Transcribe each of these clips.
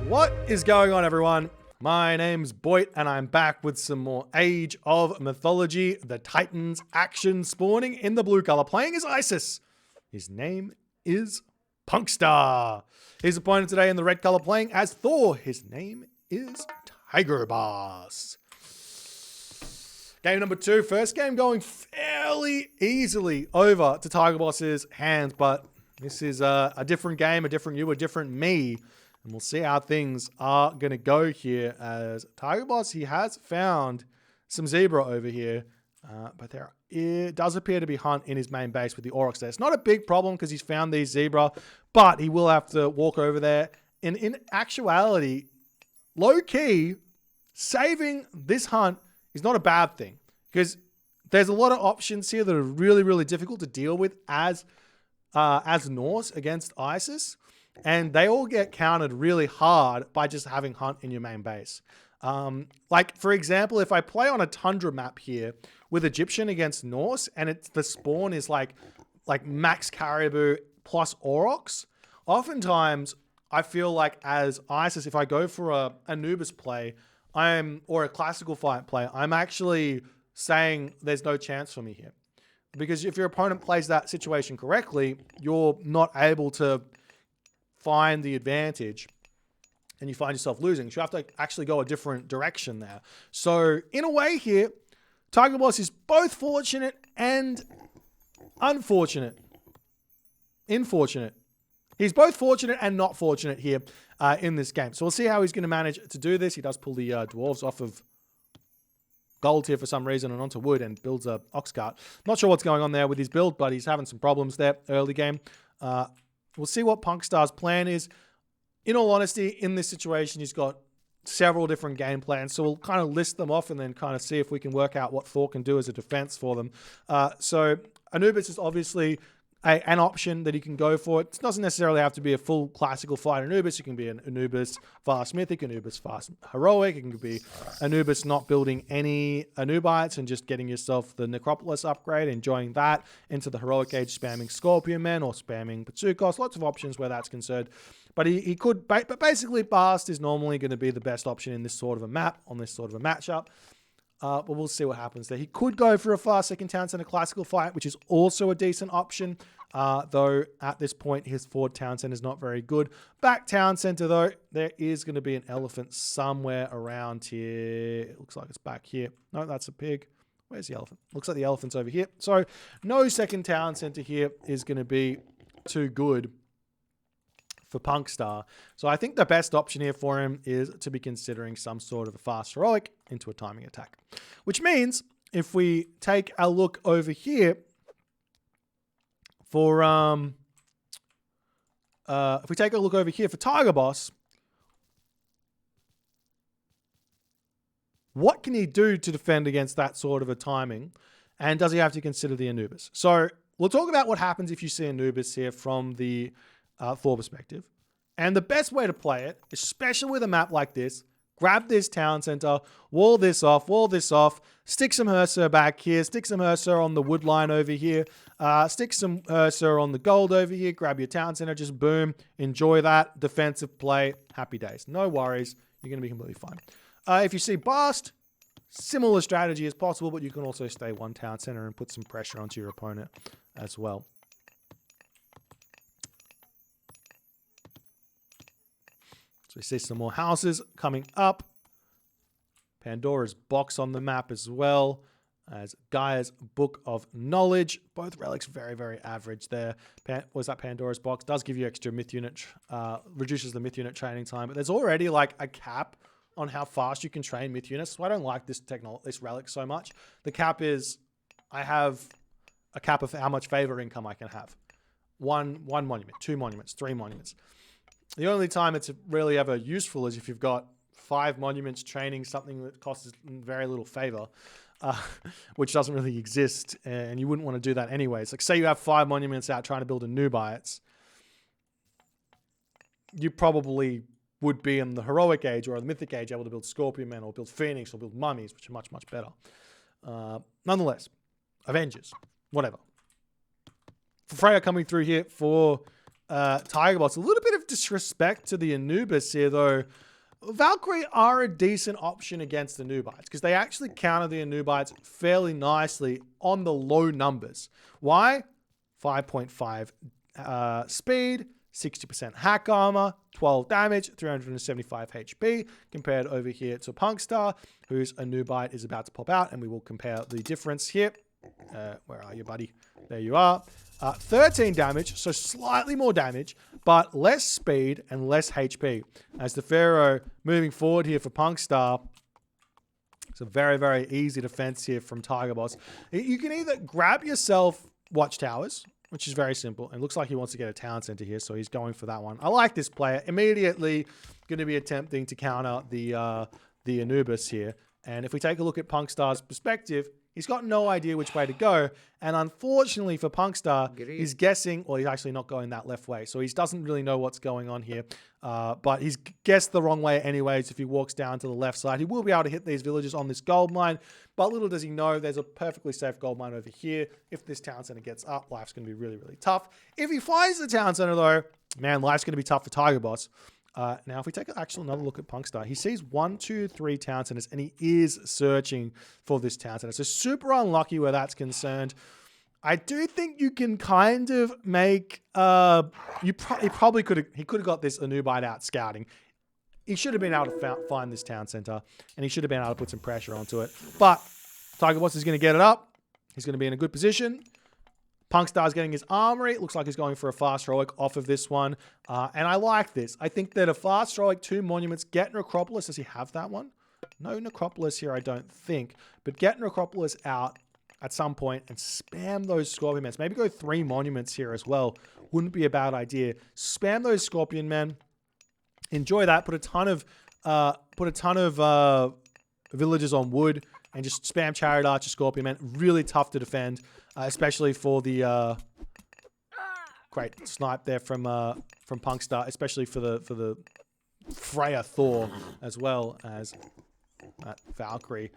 What is going on, everyone? My name's Boit, and I'm back with some more Age of Mythology, the Titans action spawning in the blue color, playing as Isis. His name is Punkstar. His opponent today in the red color playing as Thor. His name is Tigerboss. Game number 2, first game going fairly easily over to Tigerboss's hands, but this is a different game, a different you, a different me. And we'll see how things are going to go here as Tigerboss, he has found some zebra over here. But there it does appear to be hunt in his main base with the Aurochs there. It's not a big problem because he's found these zebra, but he will have to walk over there. And in actuality, low-key, saving this hunt is not a bad thing because there's a lot of options here that are really, really difficult to deal with as Norse against Isis. And they all get countered really hard by just having hunt in your main base. Like, for example, if I play on a tundra map here with Egyptian against Norse, and the spawn is like max caribou plus Aurochs, oftentimes I feel like as Isis, if I go for a Anubis play, or a classical fight play, I'm actually saying there's no chance for me here. Because if your opponent plays that situation correctly, you're not able to find the advantage and you find yourself losing. So you have to actually go a different direction there. So in a way here, Tigerboss is both fortunate and unfortunate. Infortunate. He's both fortunate and not fortunate here in this game. So we'll see how he's going to manage to do this. He does pull the dwarves off of gold here for some reason and onto wood and builds a ox cart. Not sure what's going on there with his build, but he's having some problems there early game. We'll see what Punkstar's plan is. In all honesty, in this situation, he's got several different game plans. So we'll kind of list them off and then kind of see if we can work out what Thor can do as a defense for them. So Anubis is obviously an option that he can go for. It doesn't necessarily have to be a full classical fight Anubis. It can be an Anubis fast mythic, Anubis fast heroic. It can be Anubis not building any Anubites and just getting yourself the Necropolis upgrade, enjoying that into the heroic age, spamming Scorpion Men or spamming Patsukos. Lots of options where that's concerned. But he could, but basically Bast is normally going to be the best option in this sort of a map, on this sort of a matchup. But we'll see what happens there. He could go for a fast second town center classical fight, which is also a decent option. Though at this point, his forward town center is not very good. Back town center, though, there is going to be an elephant somewhere around here. It looks like it's back here. No, that's a pig. Where's the elephant? Looks like the elephant's over here. So no second town center here is going to be too good for Punkstar. So I think the best option here for him is to be considering some sort of a fast heroic into a timing attack. Which means if we take a look over here for Tigerboss, what can he do to defend against that sort of a timing? And does he have to consider the Anubis? So we'll talk about what happens if you see Anubis here from the Thor perspective. And the best way to play it, especially with a map like this, grab this town center, wall this off, stick some Hersur back here, stick some Hersur on the wood line over here, stick some Hersur on the gold over here, grab your town center, just boom, enjoy that defensive play, happy days. No worries, you're going to be completely fine. If you see Bast, similar strategy as possible, but you can also stay one town center and put some pressure onto your opponent as well. So we see some more houses coming up. Pandora's box on the map as well as Gaia's Book of Knowledge. Both relics very, very average there. Was that Pandora's box? Does give you extra myth unit, reduces the myth unit training time, but there's already like a cap on how fast you can train myth units. So I don't like this relic so much. The cap is, I have a cap of how much favor income I can have. One monument, 2 monuments, 3 monuments. The only time it's really ever useful is if you've got 5 monuments training something that costs very little favor, which doesn't really exist, and you wouldn't want to do that anyways. Like, say you have 5 monuments out trying to build a Nubites, you probably would be in the heroic age or the mythic age able to build Scorpion Men or build Phoenix or build Mummies, which are much, much better. Nonetheless, Avengers, whatever. Freya coming through here for Tigerboss. A little bit of disrespect to the Anubis here, though. Valkyrie are a decent option against the Anubites because they actually counter the Anubites fairly nicely on the low numbers. Why? 5.5 speed, 60% hack armor, 12 damage, 375 HP, compared over here to Punkstar, whose Anubite is about to pop out, and we will compare the difference here. Where are you, buddy? There you are. 13 damage, so slightly more damage, but less speed and less HP. As the Pharaoh moving forward here for Punkstar, it's a very, very easy defense here from Tigerboss. You can either grab yourself watchtowers, which is very simple. It looks like he wants to get a town center here, so he's going for that one. I like this player. Immediately going to be attempting to counter the Anubis here. And if we take a look at Punkstar's perspective, he's got no idea which way to go. And unfortunately for Punkstar, he's guessing, or he's actually not going that left way. So he doesn't really know what's going on here. But he's guessed the wrong way anyways. If he walks down to the left side, he will be able to hit these villages on this gold mine. But little does he know, there's a perfectly safe gold mine over here. If this town center gets up, life's going to be really, really tough. If he finds the town center though, man, life's going to be tough for Tigerboss. Now, if we take another look at Punkstar, he sees 1, 2, 3 town centers, and he is searching for this town center. So super unlucky where that's concerned. I do think you can kind of make. He could have got this Anubite out scouting. He should have been able to find this town center, and he should have been able to put some pressure onto it. But Tigerboss is going to get it up. He's going to be in a good position. Punkstar's getting his armory. It looks like he's going for a fast heroic off of this one. And I like this. I think that a fast heroic, 2 monuments, get Necropolis. Does he have that one? No Necropolis here, I don't think. But get Necropolis out at some point and spam those Scorpion Men. Maybe go 3 monuments here as well. Wouldn't be a bad idea. Spam those Scorpion Men. Enjoy that. Put a ton of villagers on wood. And just spam Chariot Archer, Scorpion Man. Really tough to defend, especially for the great snipe there from Punkstar, especially for the Freya Thor as well as that Valkyrie.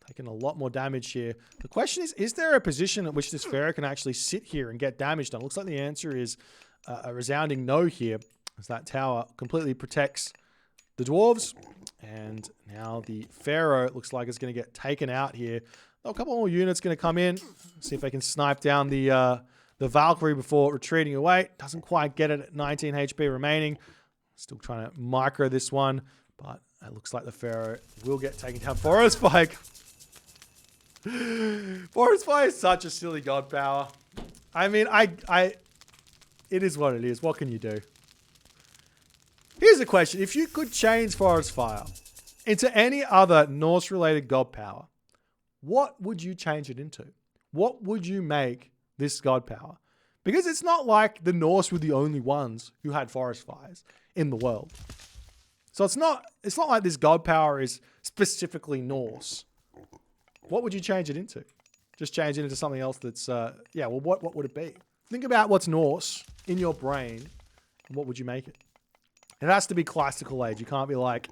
Taking a lot more damage here. The question is there a position at which this Pharaoh can actually sit here and get damage done? Looks like the answer is a resounding no here, as that tower completely protects the dwarves. And now the Pharaoh looks like it's going to get taken out here. Oh, a couple more units going to come in. See if they can snipe down the Valkyrie before retreating away. Doesn't quite get it at 19 HP remaining. Still trying to micro this one. But it looks like the Pharaoh will get taken down. Forest Fire. Forest Fire is such a silly god power. I mean, it is what it is. What can you do? Here's a question. If you could change Forest Fire into any other Norse-related god power, what would you change it into? What would you make this god power? Because it's not like the Norse were the only ones who had forest fires in the world. So it's not like this god power is specifically Norse. What would you change it into? Just change it into something else that's, well, what would it be? Think about what's Norse in your brain, and what would you make it? It has to be classical age. It can't be like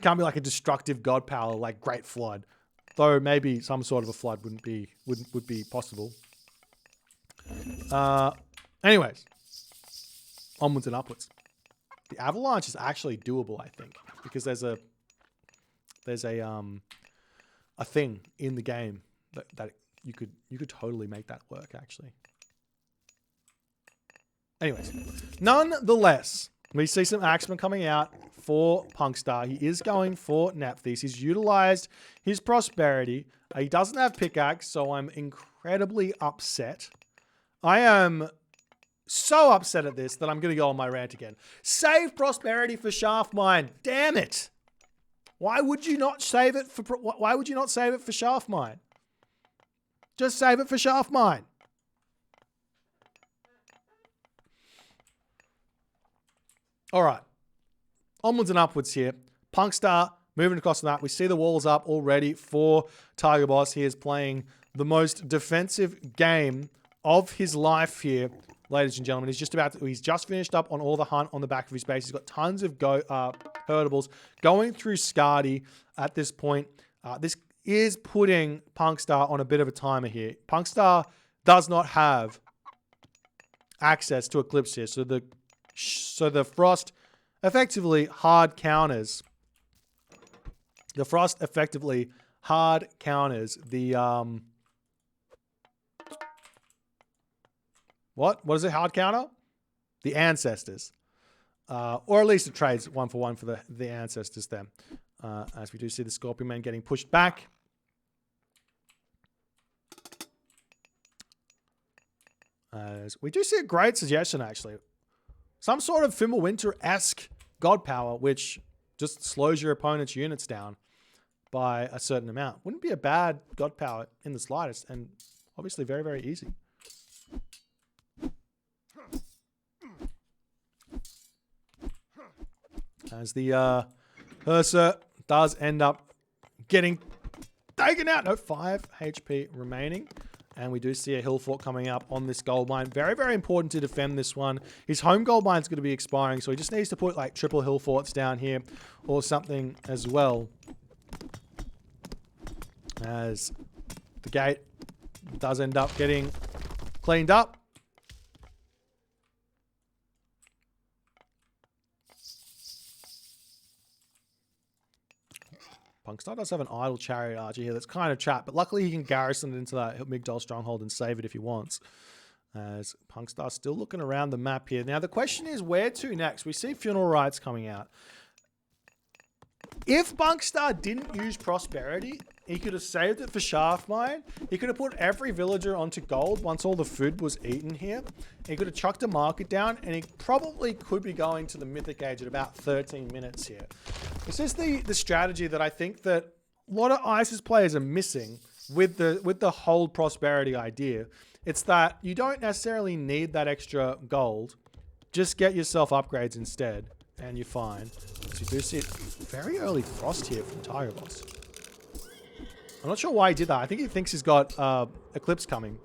a destructive god power like Great Flood. Though maybe some sort of a flood would be possible. Anyways, onwards and upwards. The avalanche is actually doable, I think, because there's a thing in the game that you could totally make that work actually. Anyways, nonetheless, we see some axemen coming out for Punkstar. He is going for Nephthys. He's utilized his prosperity. He doesn't have pickaxe, so I'm incredibly upset. I am so upset at this that I'm going to go on my rant again. Save prosperity for shaft mine. Damn it. Why would you not save it for shaft mine? Just save it for shaft mine. All right, onwards and upwards here. Punkstar moving across the map. We see the walls up already for Tigerboss. He is playing the most defensive game of his life here, ladies and gentlemen. He's just finished up on all the hunt on the back of his base. He's got tons of herdables going through Skadi at this point. This is putting Punkstar on a bit of a timer here. Punkstar does not have access to Eclipse here, so the So the frost effectively hard counters. The frost effectively hard counters the what is it? Hard counter? The ancestors. Or at least it trades 1-for-1 for the ancestors then. As we do see the Scorpion Man getting pushed back. As we do see a great suggestion, actually. Some sort of Fimbulwinter-esque god power, which just slows your opponent's units down by a certain amount. Wouldn't be a bad god power in the slightest, and obviously very, very easy. As the Ursa does end up getting taken out. No, 5 HP remaining. And we do see a hill fort coming up on this gold mine. Very, very important to defend this one. His home gold mine is going to be expiring, so he just needs to put like triple hill forts down here or something as well. As the gate does end up getting cleaned up. Punkstar does have an idle chariot archer here that's kind of trapped, but luckily he can garrison it into that Migdol stronghold and save it if he wants. As Punkstar still looking around the map here. Now the question is, where to next? We see funeral rites coming out. If Punkstar didn't use prosperity, he could have saved it for shaft mine. He could have put every villager onto gold once all the food was eaten here. He could have chucked a market down, and he probably could be going to the mythic age at about 13 minutes here. This is the strategy that I think that a lot of Isis players are missing with the hold prosperity idea. It's that you don't necessarily need that extra gold. Just get yourself upgrades instead, and you're fine. So you do see very early frost here from Tigerboss. I'm not sure why he did that. I think he thinks he's got Eclipse coming.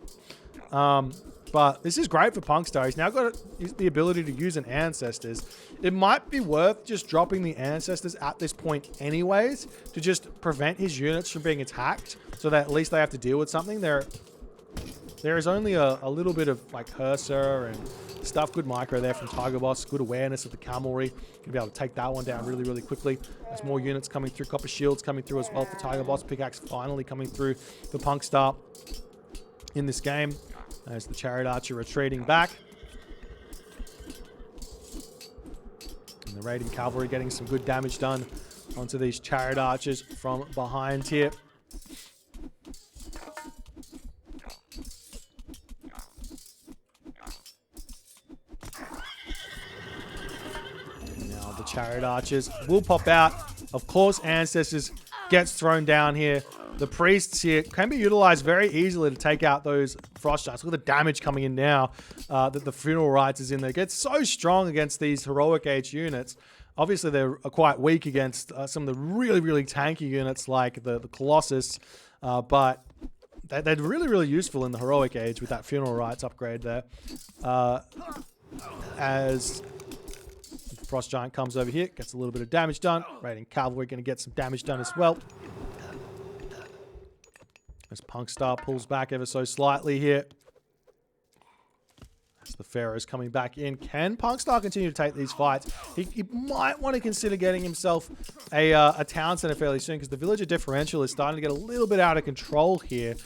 But this is great for Punkstar. He's now got the ability to use an Ancestors. It might be worth just dropping the Ancestors at this point anyways to just prevent his units from being attacked so that at least they have to deal with something. There is only a little bit of like Cursor and stuff. Good micro there from Tigerboss. Good awareness of the cavalry. Gonna be able to take that one down really, really quickly. There's more units coming through. Copper shields coming through as well for Tigerboss. Pickaxe finally coming through for Punkstar in this game. As the chariot archer retreating back. And the raiding cavalry getting some good damage done onto these chariot archers from behind here. Now the chariot archers will pop out. Of course, Ancestors gets thrown down here. The priests here can be utilized very easily to take out those frost giants. Look at the damage coming in now that the funeral rites is in there. It gets so strong against these heroic age units. Obviously, they're quite weak against some of the really, really tanky units like the Colossus. But they're really, really useful in the heroic age with that funeral rites upgrade there. As the frost giant comes over here, gets a little bit of damage done. Raiding cavalry going to get some damage done as well. As Punkstar pulls back ever so slightly here. As the Pharaoh's coming back in. Can Punkstar continue to take these fights? He might want to consider getting himself a town center fairly soon because the villager differential is starting to get a little bit out of control here.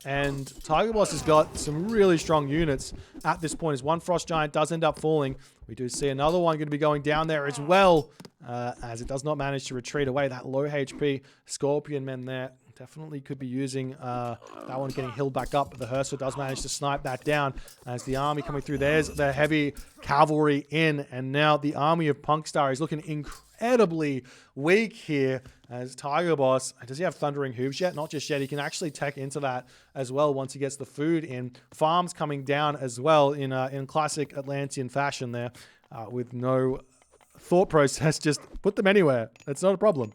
And Tigerboss has got some really strong units at this point. As one Frost Giant does end up falling. We do see another one going to be going down there as well. As it does not manage to retreat away. That low HP Scorpion Men there. Definitely could be using that one getting healed back up, but the Herser does manage to snipe that down as the army coming through. There's the heavy cavalry in, and now the army of Punkstar is looking incredibly weak here as Tigerboss. Does he have Thundering Hooves yet? Not just yet. He can actually tech into that as well once he gets the food in. Farms coming down as well in classic Atlantean fashion there with no thought process. Just put them anywhere. It's not a problem.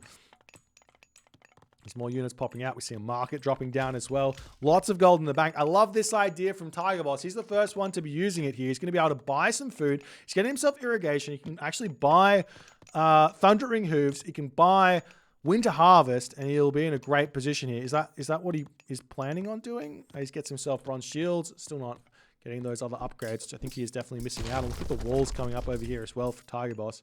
There's more units popping out. We see a market dropping down as well. Lots of gold in the bank. I love this idea from Tigerboss. He's the first one to be using it here. He's going to be able to buy some food. He's getting himself irrigation. He can actually buy Thundering Hooves. He can buy Winter Harvest, and he'll be in a great position here. Is that what he is planning on doing? He gets himself bronze shields. Still not getting those other upgrades, which I think he is definitely missing out on. Look at the walls coming up over here as well for Tigerboss.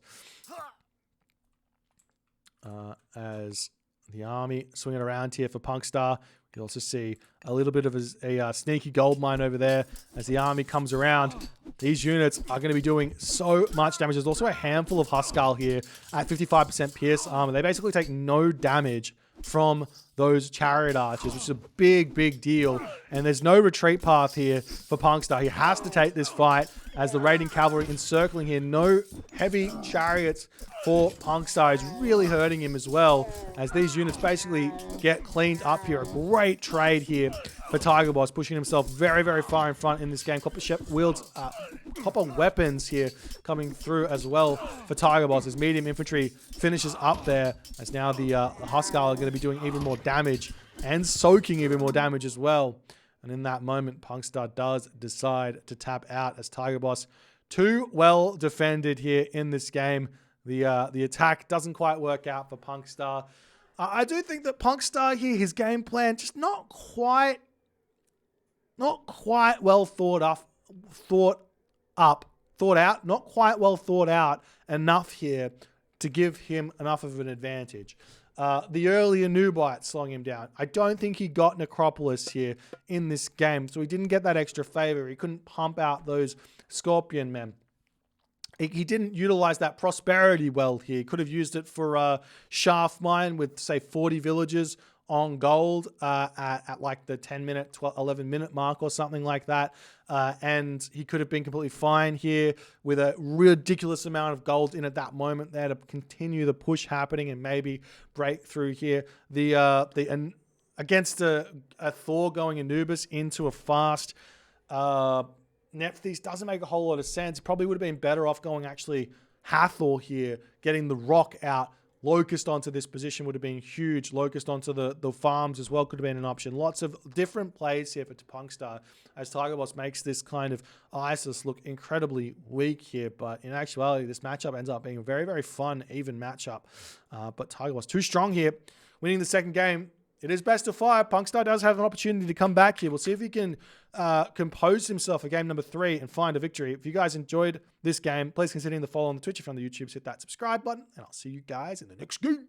As the army swinging around here for Punkstar. You also see a little bit of a sneaky gold mine over there as the army comes around. These units are going to be doing so much damage. There's also a handful of Huskal here at 55% pierce armor. They basically take no damage from those chariot archers, which is a big, big deal. And there's no retreat path here for Punkstar. He has to take this fight as the raiding cavalry encircling here. No heavy chariots for Punkstar is really hurting him as well, as these units basically get cleaned up here. A great trade here for Tigerboss, pushing himself very, very far in front in this game. Copper Shep wields copper weapons here coming through as well for Tigerboss as medium infantry finishes up there, as now the Huskal are going to be doing even more damage and soaking even more damage as well. And in that moment, Punkstar does decide to tap out as Tigerboss too well defended here in this game. The attack doesn't quite work out for Punkstar. I do think that Punkstar here, his game plan just not quite well thought out, not quite well thought out enough here to give him enough of an advantage. The earlier Boit slowing him down. I don't think he got Necropolis here in this game, so he didn't get that extra favor. He couldn't pump out those Scorpion men. He didn't utilize that prosperity well here. He could have used it for Shaft Mine with, say, 40 villages on gold at like the 10-minute, 11-minute mark or something like that. And he could have been completely fine here with a ridiculous amount of gold in at that moment there to continue the push happening and maybe break through here. Against a Thor going Anubis into a fast Nephthys doesn't make a whole lot of sense. Probably would have been better off going actually Hathor here, getting the rock out. Locust onto this position would have been huge. Locust onto the farms as well could have been an option. Lots of different plays here for Punkstar as Tigerboss makes this kind of Isis look incredibly weak here. But in actuality, this matchup ends up being a very, very fun, even matchup. But Tigerboss too strong here, winning the second game. It is best of 5. Punkstar does have an opportunity to come back here. We'll see if he can compose himself for game number 3 and find a victory. If you guys enjoyed this game, please consider the follow on the Twitch. If you're on the YouTube, hit that subscribe button, and I'll see you guys in the next game.